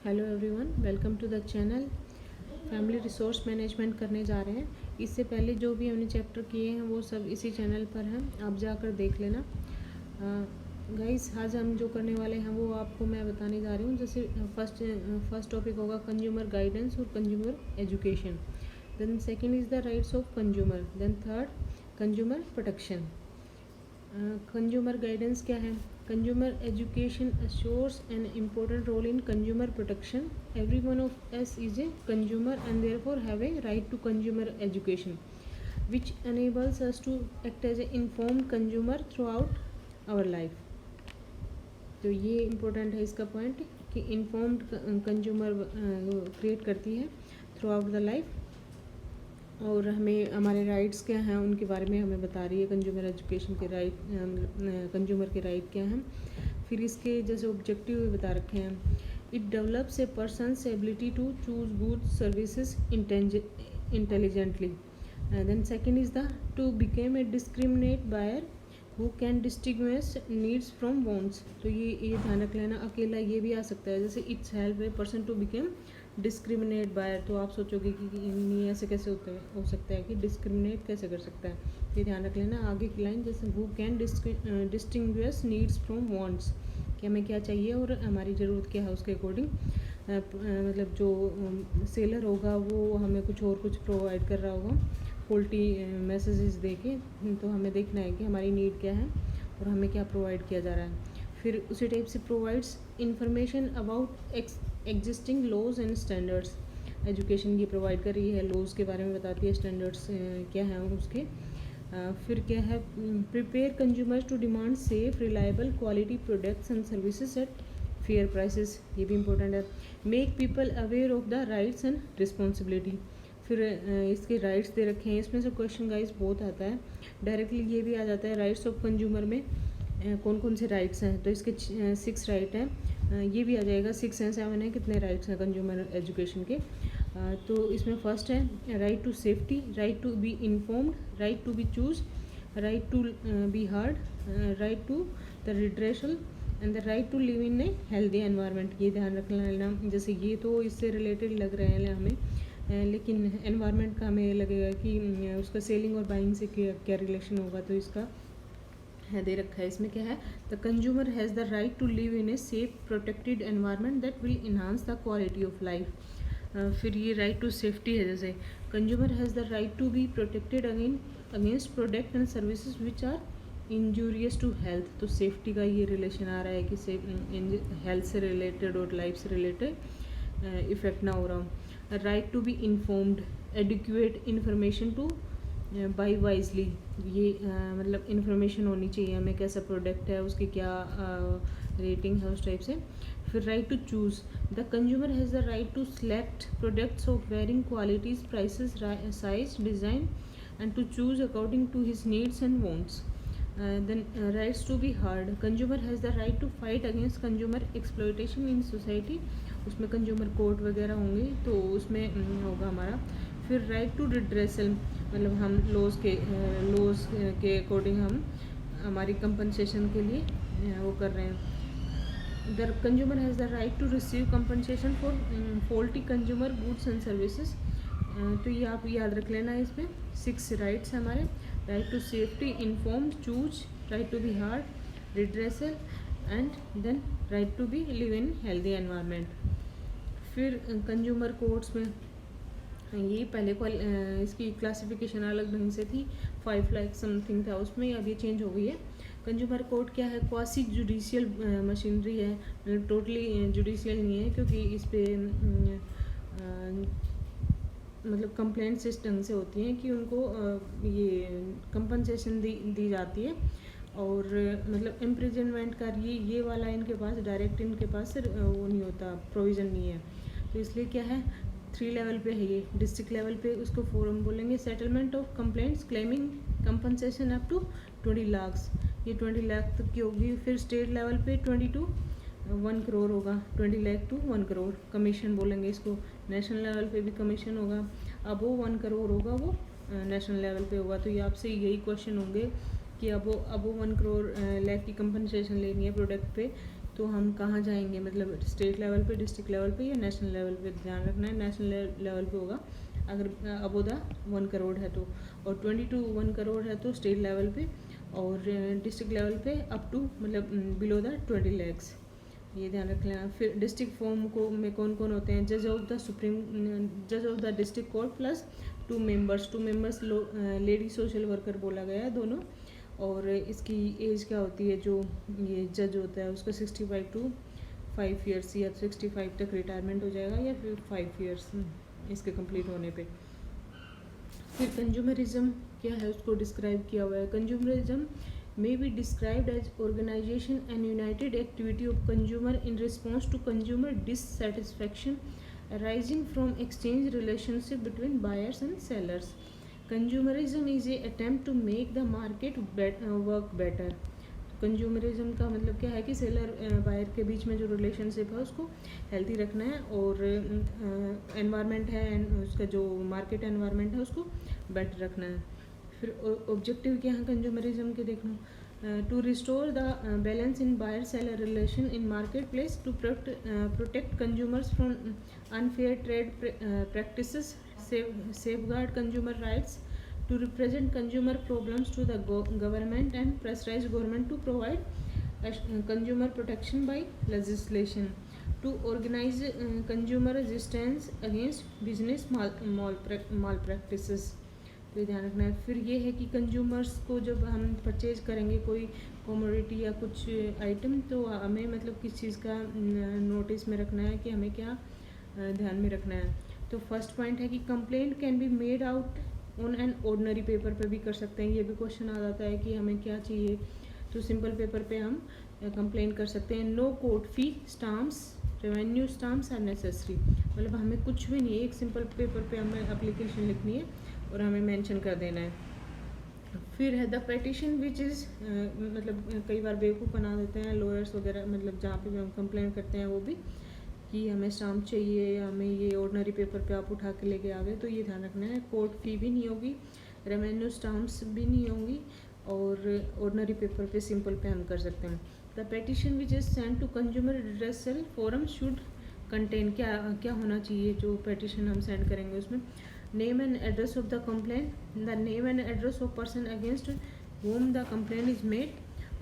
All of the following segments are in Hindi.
Hello everyone, welcome to the channel. Family resource management करने जा रहे हैं। इससे पहले जो भी हमने चैप्टर किए हैं वो सब इसी चैनल पर हैं, आप जाकर देख लेना। गाइस, आज हम जो करने वाले हैं वो आपको मैं बताने जा रही हूँ। जैसे फर्स्ट टॉपिक होगा कंज्यूमर गाइडेंस और consumer education. Then second is the rights of consumer. Then third consumer protection. Consumer guidance क्या है? Consumer education assures an important role in consumer protection. Every one of us is a consumer and therefore have a right to consumer education, which enables us to act as an informed consumer throughout our life. तो ये इम्पोर्टेंट है इसका पॉइंट कि इन्फॉर्म्ड कंज्यूमर क्रिएट करती है थ्रू आउट द लाइफ, और हमें हमारे राइट्स क्या हैं उनके बारे में हमें बता रही है। कंज्यूमर एजुकेशन के राइट, कंज्यूमर के राइट क्या हैं। फिर इसके जैसे ऑब्जेक्टिव भी बता रखे हैं। It develops a person's ability to choose goods services intelligently. Then second is the to became a discriminate buyer who can distinguish needs from wants. तो ये ध्यान रख लेना, अकेला ये भी आ सकता है। जैसे it's help a person to became discriminate buyer, तो आप सोचोगे कि नहीं ऐसे कैसे हो सकता है कि डिस्क्रिमिनेट कैसे कर सकता है। ये ध्यान रख लेना। आगे की लाइन जैसे who can distinguish needs from wants, कि हमें क्या चाहिए और हमारी ज़रूरत क्या है उसके अकॉर्डिंग। मतलब जो सेलर होगा वो हमें कुछ प्रोवाइड कर रहा होगा क्वालिटी मैसेजेस दे के, तो हमें देखना है कि हमारी नीड क्या है और हमें क्या प्रोवाइड किया जा रहा है। फिर उसी टाइप से provides information about existing laws and standards. Education ये प्रोवाइड कर रही है, लॉज के बारे में बताती है, स्टैंडर्ड्स क्या हैं उसके। फिर क्या है, prepare consumers to demand safe reliable quality products and services at fair prices, ये भी इंपॉर्टेंट है। Make people aware of the rights and responsibility. फिर इसके राइट्स दे रखे हैं, इसमें से क्वेश्चन गाइस बहुत आता है। डायरेक्टली ये भी आ जाता है राइट्स ऑफ कंज्यूमर में कौन कौन से राइट्स हैं, तो इसके 6 राइट हैं। ये भी आ जाएगा 6 हैं 7 हैं, कितने राइट्स हैं कंज्यूमर एजुकेशन के। तो इसमें फर्स्ट है right to safety, right to be informed, right to be choose, right to be heard, right to the redressal and the right to live in a healthy environment. ये ध्यान रखना लेना। जैसे ये तो इससे रिलेटेड लग रहे हैं हमें, लेकिन एनवायरनमेंट का हमें लगेगा कि उसका सेलिंग और बाइंग से क्या रिलेशन होगा, तो इसका है दे रखा है। इसमें क्या है, the consumer has the right to live in a safe protected environment that will enhance the quality of life. फिर ये राइट टू सेफ्टी है, जैसे consumer has the right to be protected against product and services which are injurious to health. तो सेफ्टी का ये रिलेशन आ रहा है कि हेल्थ से रिलेटेड और लाइफ से रिलेटेड इफेक्ट ना हो रहा हो। Right to be informed, adequate information to buy wisely. ये मतलब इन्फॉर्मेशन होनी चाहिए हमें, कैसा प्रोडक्ट है, उसकी क्या रेटिंग है, उस टाइप से। फिर right to choose, the consumer has the right to select products of varying qualities, prices, size, design and to choose according to his needs and wants. Then rights to be heard, consumer has the right to fight against consumer exploitation in society. उसमें कंज्यूमर कोर्ट वगैरह होंगे तो उसमें होगा हमारा। फिर राइट टू रिड्रेसल, मतलब हम लॉज के अकॉर्डिंग हम हमारी कंपनसेशन के लिए वो कर रहे हैं। The consumer has the right to receive compensation for faulty consumer goods and services. तो ये आप याद रख लेना है। इसमें 6 राइट्स हैं हमारे। Right to safety, informed, choose, right to be heard, redressal and then right to be live in healthy environment. फिर कंज्यूमर कोर्ट्स में ये पहले इसकी क्लासिफिकेशन अलग ढंग से थी, 5 लाख समथिंग था उसमें, अब ये चेंज हो गई है। कंज्यूमर कोर्ट क्या है, क्वासी जुडिशियल मशीनरी है, मतलब टोटली जुडिशियल नहीं है, क्योंकि इस पर मतलब कंप्लेंट इस ढंग से होती हैं कि उनको ये कंपनसेशन दी जाती है, और मतलब इम्प्रिजनमेंट का ये वाला इनके पास डायरेक्ट इनके पास वो नहीं होता, प्रोविज़न नहीं है। तो इसलिए क्या है, 3 लेवल पे है ये। डिस्ट्रिक्ट लेवल पे उसको फोरम बोलेंगे, settlement of complaints claiming compensation up to 20 lakh, ये 20 लाख तक की होगी। फिर स्टेट लेवल पे 20 to 1 करोड़ होगा, 20 लाख to 1 करोड़ कमीशन बोलेंगे इसको। नेशनल लेवल पे भी कमीशन होगा, अब वो 1 करोड़ होगा, वो नेशनल लेवल पे होगा। तो ये आपसे यही क्वेश्चन होंगे कि अब वो 1 करोड़ लाख की कंपनसेशन लेनी है प्रोडक्ट पे, तो हम कहाँ जाएंगे, मतलब स्टेट लेवल पे, डिस्ट्रिक्ट लेवल पे या नेशनल लेवल पे। ध्यान रखना है नेशनल लेवल पे होगा अगर अबो द 1 करोड़ है तो, और 20 to 1 करोड़ है तो स्टेट लेवल पे, और डिस्ट्रिक्ट लेवल पे अप टू मतलब बिलो द 20 lakhs, ये ध्यान रख लेना। फिर डिस्ट्रिक्ट फॉर्म को में कौन कौन होते हैं, जज of the district court plus 2 members lady social worker बोला गया है दोनों। और इसकी एज क्या होती है, जो ये जज होता है उसका 65 to 5 years, या 65 तक रिटायरमेंट हो जाएगा, या फिर 5 years इसके कंप्लीट होने पे। फिर कंज्यूमरिज्म क्या है उसको डिस्क्राइब किया हुआ है। Consumerism may be described as organization and united activity of consumer in response to consumer dissatisfaction arising from exchange relationship between buyers and sellers. Consumerism is a attempt to make the market work better. Consumerism का मतलब क्या है कि सेलर बायर के बीच में जो रिलेशनशिप है उसको हेल्थी रखना है, और एनवायरनमेंट है उसका जो मार्केट एनवायरनमेंट है उसको बेटर रखना है। फिर ऑब्जेक्टिव क्या है कंज्यूमरिज्म के, देख लो, to restore the balance in buyer seller relation in market place, to protect consumers from unfair trade practices, safeguard consumer rights, to represent consumer problems to the government and pressurize government to provide consumer protection by legislation, to organize consumer resistance against business malpractices। तो ध्यान रखना है। फिर ये है कि कंज्यूमर्स को जब हम परचेज करेंगे कोई कमोडिटी या कुछ आइटम, तो हमें मतलब किस चीज़ का नोटिस में रखना है कि हमें क्या ध्यान में रखना है। तो फर्स्ट पॉइंट है कि complaint can be made out on an ordinary paper पे भी कर सकते हैं। ये भी क्वेश्चन आ जाता है कि हमें क्या चाहिए, तो सिंपल पेपर पे हम कंप्लेंट कर सकते हैं। No court fee, stamps, revenue stamps are necessary, मतलब हमें कुछ भी नहीं है, एक सिंपल पेपर पे हमें एप्लीकेशन लिखनी है और हमें मेंशन कर देना है। फिर है द पेटिशन विच इज़, मतलब कई बार बेवकूफ़ बना देते हैं लॉयर्स वगैरह, मतलब जहाँ पे भी हम कंप्लेंट करते हैं वो भी, कि हमें स्टाम्प चाहिए, हमें ये ऑर्डनरी पेपर पे आप उठा के लेके आ गए, तो ये ध्यान रखना है। कोर्ट फी भी नहीं होगी, रेवेन्यू स्टाम्प्स भी नहीं होंगी, और ऑर्डनरी पेपर पे सिंपल पे हम कर सकते हैं। The petition which is send to consumer redressal forum should contain, क्या क्या होना चाहिए जो पेटिशन हम सेंड करेंगे उसमें, name and address of the complaint, the name and address of person against whom the complaint is made,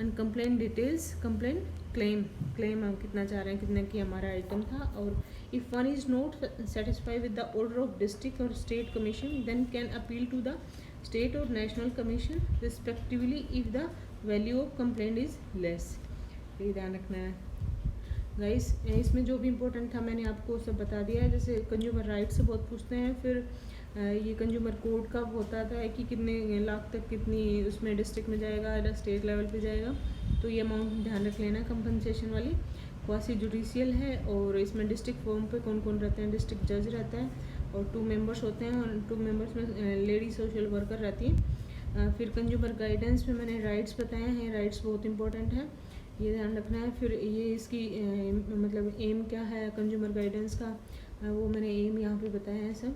and complaint details, complaint claim हम कितना चाह रहे हैं, कितने की हमारा आइटम था, और if one is not satisfied with the order of district और state commission then can appeal to the state और national commission respectively if the value of complaint is less. ये ध्यान रखना है गाइस। इसमें जो भी इम्पोर्टेंट था मैंने आपको सब बता दिया है। जैसे कंज्यूमर राइट से बहुत पूछते हैं, फिर ये कंज्यूमर कोर्ट का होता है कि कितने लाख तक कितनी उसमें डिस्ट्रिक्ट में जाएगा या स्टेट लेवल पे जाएगा, तो ये अमाउंट ध्यान रख लेना। कंपनसेशन वाली क्वासी जुडिशियल है, और इसमें डिस्ट्रिक्ट फॉर्म पे कौन कौन रहते हैं, डिस्ट्रिक्ट जज रहता है, और 2 मेंबर्स होते हैं, और 2 मेंबर्स में लेडी सोशल वर्कर रहती है। फिर कंज्यूमर गाइडेंस में मैंने राइट्स बताए हैं, राइट्स बहुत इंपॉर्टेंट है, ये ध्यान रखना है। फिर ये इसकी मतलब एम क्या है कंज्यूमर गाइडेंस का, वो मैंने एम यहाँ पे बताया है सब।